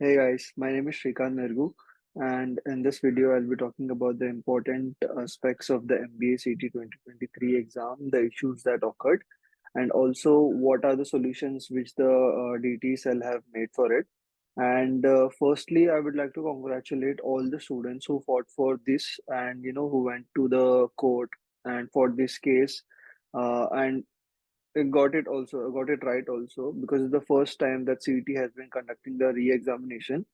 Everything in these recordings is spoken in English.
Hey guys, my name is Shreekanth Merugu, and in this video, I'll be talking about the important aspects of the MBA CET 2023 exam, the issues that occurred, and also what are the solutions which the DTSL have made for it. And firstly, I would like to congratulate all the students who fought for this and who went to the court and fought this case. And got it right also because it's the first time that CET has been conducting the re-examination.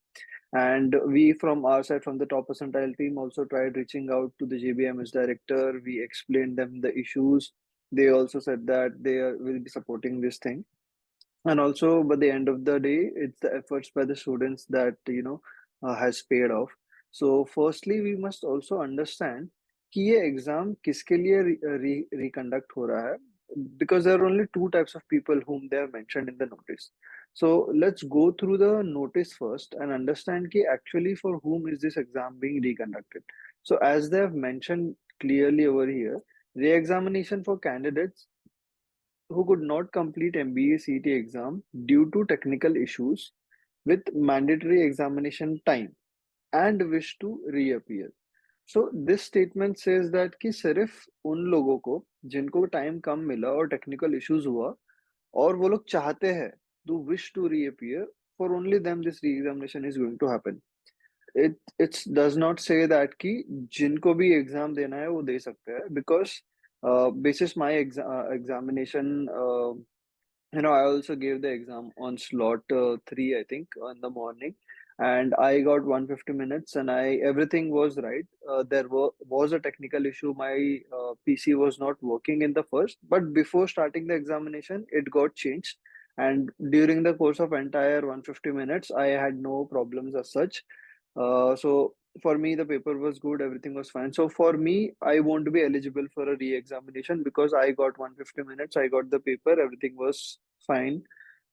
And we from our side, from the top percentile team, also tried reaching out to the JBIMS director. We explained them the issues. They also said that will be supporting this thing. And also, by the end of the day, it's the efforts by the students that has paid off. So, firstly, we must also understand कि ये exam किसके लिए reconduct हो रहा है, because there are only two types of people whom they have mentioned in the notice. So let's go through the notice first and understand कि actually for whom is this exam being reconducted. So as they have mentioned clearly over here, re-examination for candidates who could not complete MBA CET exam due to technical issues with mandatory examination time and wish to reappear. So this statement says that कि सिर्फ उन लोगों को जिनको time कम मिला और technical issues हुआ और वो लोग चाहते हैं do wish to reappear, for only them this re-examination is going to happen. It does not say that कि जिनको भी एग्जाम देना है वो दे सकते हैं, because basis my examination, I also gave the exam on slot 3, I think, in the morning, and I got 150 minutes, and I everything was right. There was a technical issue. My PC was not working in the first, but before starting the examination, it got changed. And during the course of entire 150 minutes, I had no problems as such. So for me, the paper was good, everything was fine. So for me, I won't be eligible for a re-examination because I got 150 minutes, I got the paper, everything was fine.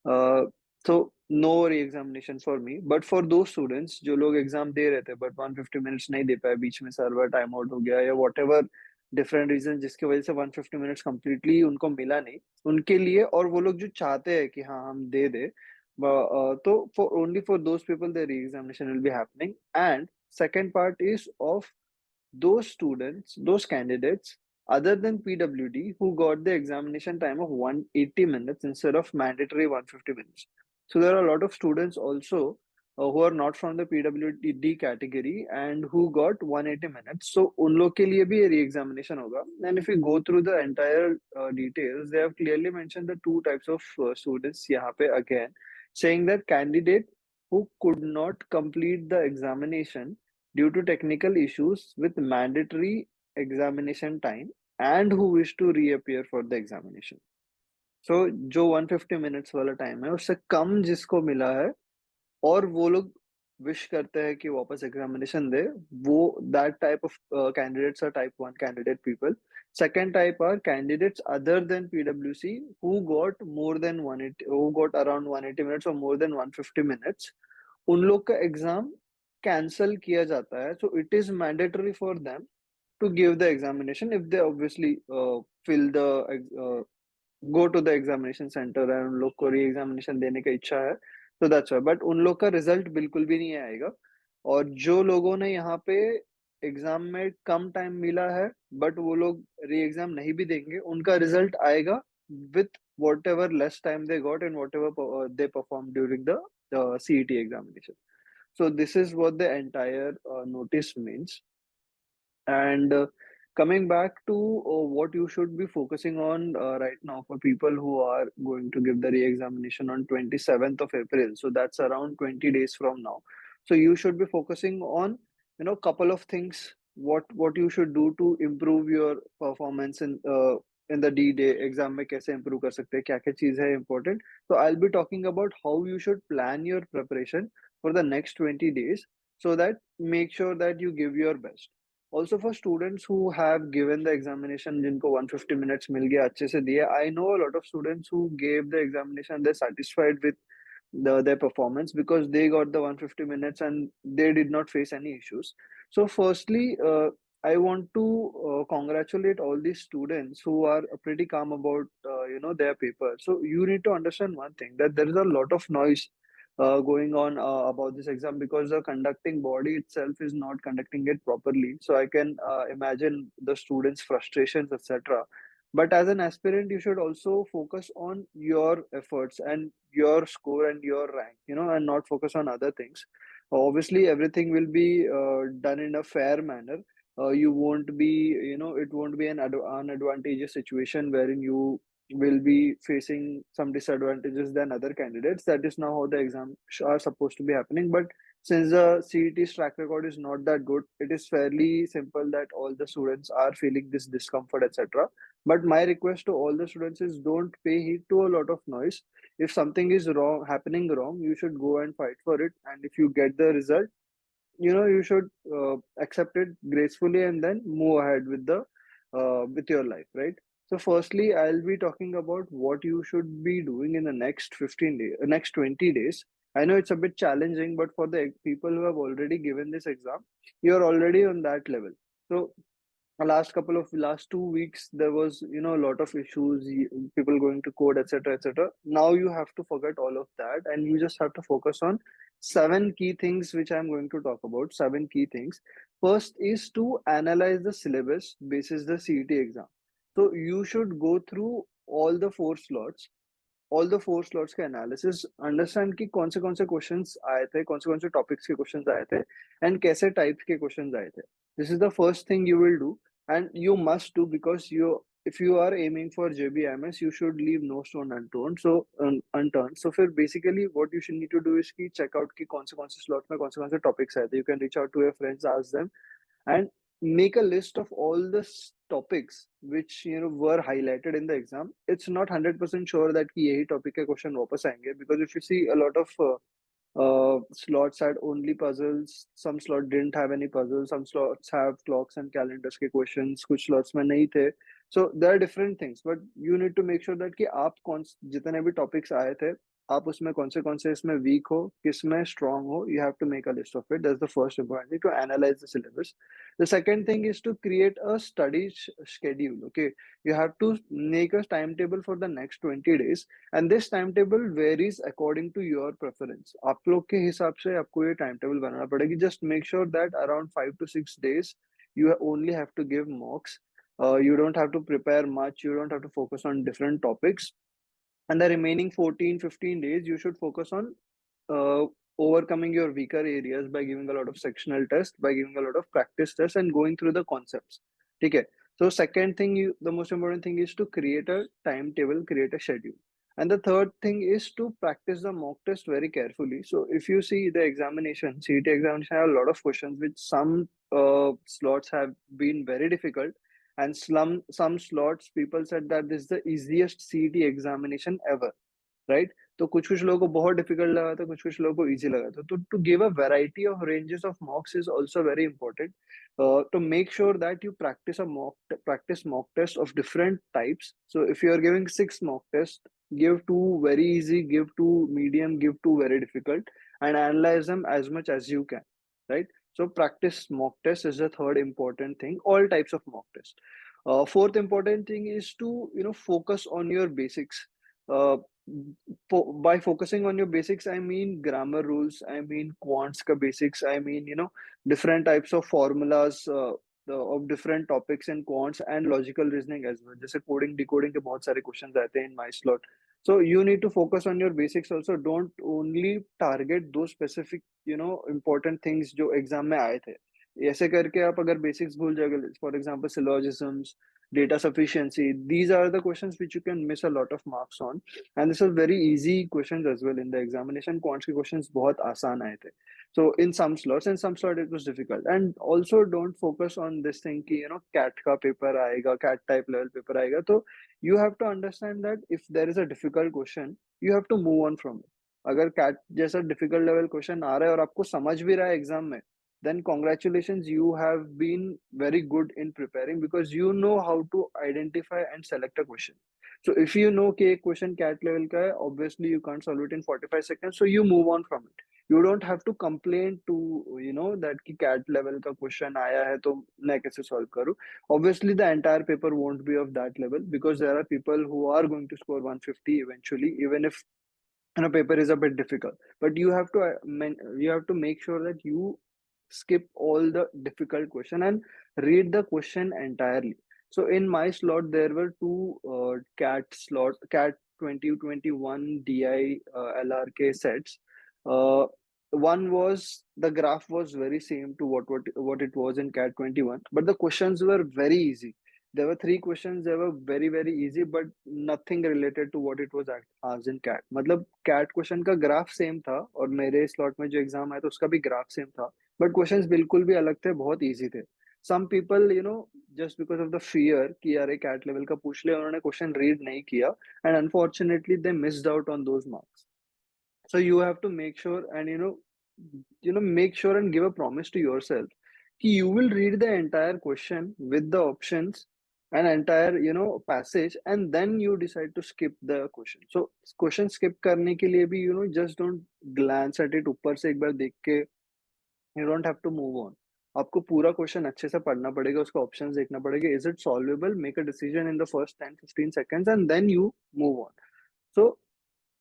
Uh, so no re-examination for me. But for those students जो लोग exam दे रहे थे but 150 minutes नहीं दे पाए, बीच में server time out हो गया या वॉट एवर डिफरेंट रीजन जिसकी वजह से 150 मिनट्स कंप्लीटली उनको मिला नहीं, उनके लिए, और वो लोग जो चाहते हैं कि हाँ हम दे दे, तो for only for those people the re-examination will be happening. And second part is of those students, those candidates other than PWD who got the examination time of 180 minutes instead of mandatory 150 minutes. So there are a lot of students also who are not from the PWD category and who got 180 minutes. So उन लोग के लिए भी ये re-examination होगा. And if we go through the entire details, they have clearly mentioned the two types of students यहाँ पे again, saying that candidate who could not complete the examination due to technical issues with mandatory examination time and who wish to reappear for the examination. So जो 150 minutes वाला time है उससे कम जिसको मिला है और वो लोग विश करते हैं कि वापस एग्जामिनेशन दे, वो that type of candidates are type one candidate people. Second type are candidates other than PWC who got more than 180, who got around 180 minutes or more than 150 minutes. उन लोग का एग्जाम कैंसल किया जाता है, so it is mandatory for them to give the examination if they obviously fill the uh, go to the examination center and उन लोग को re examination देने का इच्छा है, तो दैट्स व्हाई. बट उन लोग का रिजल्ट बिल्कुल भी नहीं आएगा. और जो लोगों ने यहाँ पे एग्जाम में कम टाइम मिला है बट वो लोग री एग्जाम नहीं भी देंगे, उनका रिजल्ट आएगा with whatever less time they got and whatever they performed during the CET examination. So this is what the entire notice means. And coming back to what you should be focusing on right now for people who are going to give the re-examination on 27th of April. So that's around 20 days from now. So you should be focusing on, couple of things. What you should do to improve your performance in the D-Day exam में कैसे improve कर सकते हैं, क्या क्या चीज़ है important. So I'll be talking about how you should plan your preparation for the next 20 days so that make sure that you give your best. Also for students who have given the examination जिनको 150 minutes मिल गया अच्छे से दिए, I know a lot of students who gave the examination, they're satisfied with their performance because they got the 150 minutes and they did not face any issues. So firstly, I want to congratulate all these students who are pretty calm about their paper. So you need to understand one thing, that there is a lot of noise going on about this exam, because the conducting body itself is not conducting it properly. So I can imagine the students' frustrations, etc. But as an aspirant, you should also focus on your efforts and your score and your rank, and not focus on other things. Obviously, everything will be done in a fair manner. You won't be, it won't be an unadvantageous situation wherein you will be facing some disadvantages than other candidates. That is now how the exams are supposed to be happening. But since the CET's track record is not that good, it is fairly simple that all the students are feeling this discomfort, etc. But my request to all the students is, don't pay heed to a lot of noise. If something is happening wrong, you should go and fight for it. And if you get the result, you should accept it gracefully and then move ahead with your life, right? So firstly, I'll be talking about what you should be doing in the next 15 days, next 20 days. I know it's a bit challenging, but for the people who have already given this exam, you're already on that level. So last 2 weeks, there was a lot of issues, people going to code, etc., etc. Now you have to forget all of that, and you just have to focus on seven key things which I'm going to talk about. Seven key things. First is to analyze the syllabus basis the CET exam. So you should go through all the four slots का analysis, understand कि कौन से questions आए थे, कौन से topics के questions आए थे, एंड कैसे टाइप्स के क्वेश्चंस आए थे. This is the first thing you will do, and you must do, because if you are aiming for JBIMS, you should leave no stone unturned. So फिर basically what you should need to do is कि check out कि कौन से slot में कौन से topics आए थे. You can reach out to your friends, ask them, and make a list of all the topics which were highlighted in the exam. It's not 100% sure that कि यही topic के question वापस आएंगे, because if you see, a lot of slots had only puzzles, some slot didn't have any puzzles, some slots have clocks and calendars के questions, कुछ slots में नहीं थे. So there are different things, but you need to make sure that कि आप जितने भी topics आए थे, आप उसमें कौन से इसमें weak हो, किसमें strong हो. You have to make a list of it. That's the first important thing, to analyze the syllabus. The second thing is to create a study schedule. Okay, you have to make a timetable for the next 20 days, and this timetable varies according to your preference. आप लोग के हिसाब से आपको ये timetable बनाना पड़ेगी. Just make sure that around 5 to 6 days you only have to give mocks. You don't have to prepare much. You don't have to focus on different topics. And the remaining 14, 15 days, you should focus on uh, overcoming your weaker areas by giving a lot of sectional tests, by giving a lot of practice tests, and going through the concepts. Okay. So second thing, the most important thing is to create a timetable, create a schedule. And the third thing is to practice the mock test very carefully. So if you see the examination, CET examination have a lot of questions, which some slots have been very difficult, and some slots people said that this is the easiest CET examination ever, right? तो कुछ कुछ लोगों को बहुत difficult लगा था, कुछ कुछ लोगों को इजी लगा था. तो to give a variety of ranges of mocks is also very important, to make sure that you practice mock tests of different types. So if you are giving 6 mock tests, give two very easy, give two medium, give two very difficult, and analyze them as much as you can, right? So practice mock tests is the third important thing, all types of mock tests. Fourth important thing is to focus on your basics. uh, by focusing on your basics, I mean grammar rules, I mean quants ka basics, I mean different types of formulas, of different topics in quants, and logical reasoning as well. जैसे coding decoding के बहुत सारे questions आते हैं in my slot. So you need to focus on your basics also. Don't only target those specific important things जो exam में आए थे. ऐसे करके आप अगर basics भूल जाओगे, for example syllogisms, data sufficiency, these are the questions which you can miss a lot of marks on. And this is very easy questions as well in the examination. Quants के questions बहुत आसान आए थे. So in some slot it was difficult. And also don't focus on this thing कि CAT का paper आएगा, CAT type level paper आएगा. तो you have to understand that if there is a difficult question, you have to move on from it. अगर CAT जैसा difficult level question आ रहा है और आपको समझ भी रहा है exam में, then congratulations, you have been very good in preparing, because you know how to identify and select a question. So if you know कि एक question CAT level का है, obviously you can't solve it in 45 seconds, so you move on from it. You don't have to complain to that कि CAT level का question आया है तो मैं कैसे solve करूँ. Obviously the entire paper won't be of that level, because there are people who are going to score 150 eventually, even if paper is a bit difficult, but you have to you have to make sure that you skip all the difficult question and read the question entirely. So in my slot there were two cat 2021 di lrk sets. uh, One was, the graph was very same to what it was in cat 21, but the questions were very easy. There were three questions. They were very very easy, but nothing related to what it was asked in CAT. मतलब CAT question का graph same था, और मेरे slot में जो exam आया था उसका भी ग्राफ सेम था, बट क्वेश्चंस बिल्कुल भी अलग थे, बहुत इजी थे. Some people just because of the fear कि यार कैट लेवल का पूछ ले, उन्होंने क्वेश्चन रीड नहीं किया, and unfortunately they missed out on those marks. So you have to make sure, and make sure and give a promise to yourself कि you will read the entire question with the options and entire passage, and then you decide to skip the question. So question skip करने के लिए भी just don't glance at it ऊपर से एक बार देख के, you don't have to move on. आपको पूरा क्वेश्चन अच्छे से पढ़ना पड़ेगा, उसका ऑप्शंस देखना पड़ेगा, is it solvable, make a decision in the first 10-15 seconds, and then you move on. So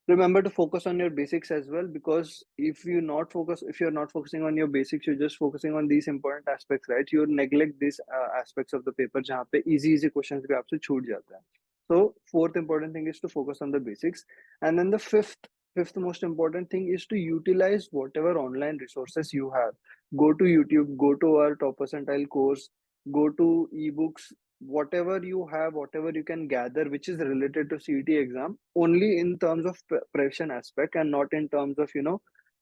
remember to focus on your basics as well, because if you're not focusing on your basics, you're just focusing on these important aspects, right? You neglect these aspects of the paper जहाँ पे easy questions भी आपसे छूट जाता है. So fourth important thing is to focus on the basics. And then the fifth most important thing is to utilize whatever online resources you have. Go to YouTube, go to our top percentile course, go to ebooks, whatever you have, whatever you can gather which is related to CET exam, only in terms of preparation aspect, and not in terms of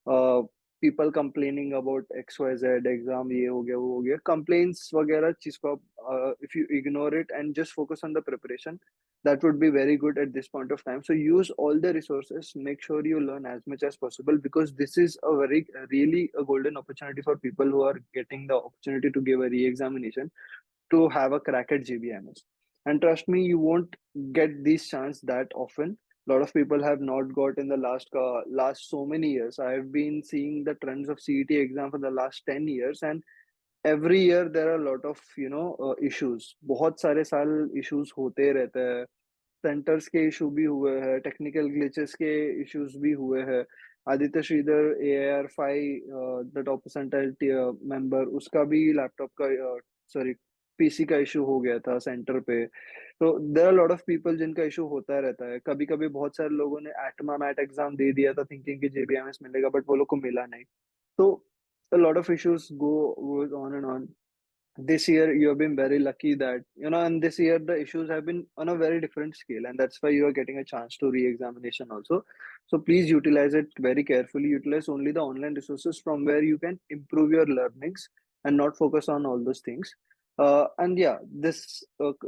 uh, people complaining about XYZ exam, ये हो गया वो हो गया, complaints वगैरह चीज को if you ignore it and just focus on the preparation, that would be very good at this point of time. So use all the resources, make sure you learn as much as possible, because this is a very really a golden opportunity for people who are getting the opportunity to give a re-examination, to have a crack at JBIMS. And trust me, you won't get this chance that often. A lot of people have not got in the last so many years. I've been seeing the trends of CET exam for the last 10 years, and every year there are a lot of issues. बहुत सारे साल issues होते रहते हैं. Centres के issue भी हुए हैं, टेक्निकल ग्लिचेस के इश्यूज भी हुए हैं. Aditya Shridhar AIR 5 the top percentile member, उसका भी लैपटॉप का सॉरी पीसी का इशू हो गया था सेंटर पे. तो there are lot of people जिनका इशू होता रहता है. कभी कभी बहुत सारे लोगों ने एटमा मैट एग्जाम दे दिया था थिंकिंग कि JBIMS मिलेगा, बट वो लोग को मिला नहीं. तो a lot of issues goes on and on. This year you have been very lucky that and this year the issues have been on a very different scale, and that's why you are getting a chance to re-examination also. So please utilize it very carefully. Utilize only the online resources from where you can improve your learnings, and not focus on all those things. And yeah, this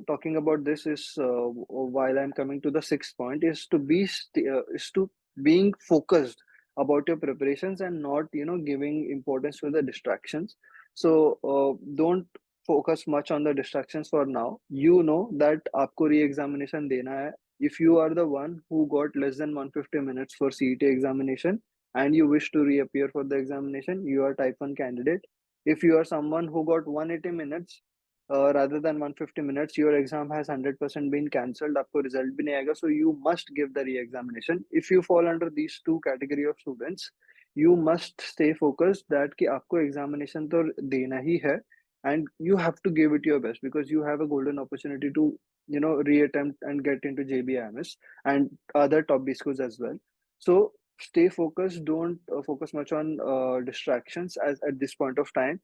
talking about this is while I'm coming to the sixth point, is to is to being focused about your preparations, and not giving importance to the distractions. So don't focus much on the distractions for now. You know that आपको re-examination देना है. If you are the one who got less than 150 minutes for CET examination and you wish to reappear for the examination, you are type 1 candidate. If you are someone who got 180 minutes rather than 150 minutes, your exam has 100% been cancelled. आपको result भी नहीं आएगा. So you must give the re-examination. If you fall under these two category of students, you must stay focused that कि आपको examination तो देना ही है, and you have to give it your best, because you have a golden opportunity to reattempt and get into JBIMS and other top B schools as well. So stay focused. Don't focus much on distractions as at this point of time.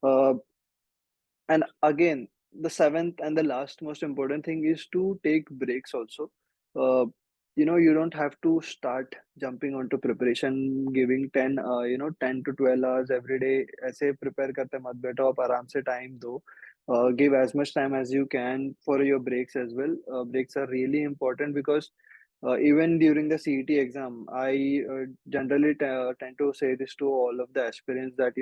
uh, and again, the seventh and the last most important thing is to take breaks also. uh, you don't have to start jumping onto preparation, giving 10 to 12 hours every day. ऐसे prepare करते मत बैठो, आप आराम से time दो. Give as much time as you can for your breaks as well. Breaks are really important, because even during the CET exam, I generally tend to say this to all of the aspirants that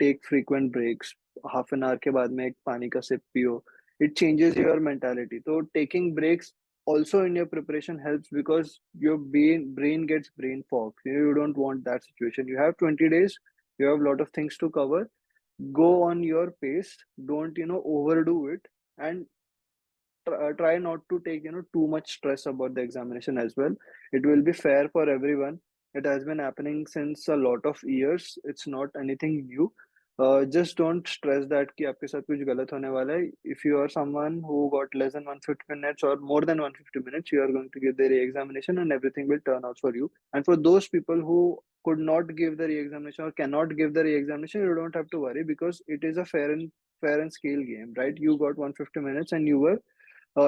take frequent breaks. Half an hour के बाद में एक पानी का sip पियो. It changes your mentality. So taking breaks also in your preparation helps, because your brain gets brain fog. You don't want that situation. You have 20 days. You have a lot of things to cover. Go on your pace. Don't overdo it, and try not to take too much stress about the examination as well. It will be fair for everyone. It has been happening since a lot of years. It's not anything new. Just don't stress that कि आपके साथ कुछ गलत होने वाला है. If you are someone who got less than 150 minutes or more than 150 minutes, you are going to give the re-examination and everything will turn out for you. And for those people who could not give the re-examination or cannot give the re-examination, you don't have to worry because it is a fair and scale game, right? You got 150 minutes and you were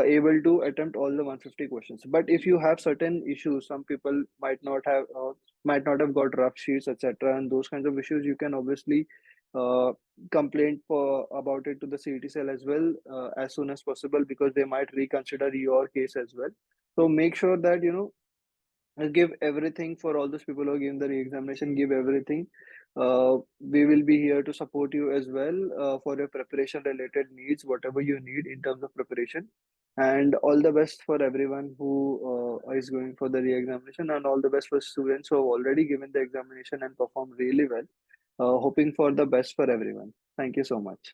able to attempt all the 150 questions. But if you have certain issues, some people might not have got rough sheets, etc., and those kinds of issues, you can obviously uh, complain about it to the CET cell as well as soon as possible because they might reconsider your case as well. So make sure that give everything for all those people who are giving the re-examination. Give everything. We will be here to support you as well for your preparation related needs, whatever you need in terms of preparation. And all the best for everyone who is going for the re-examination, and all the best for students who have already given the examination and performed really well. Hoping for the best for everyone. Thank you so much.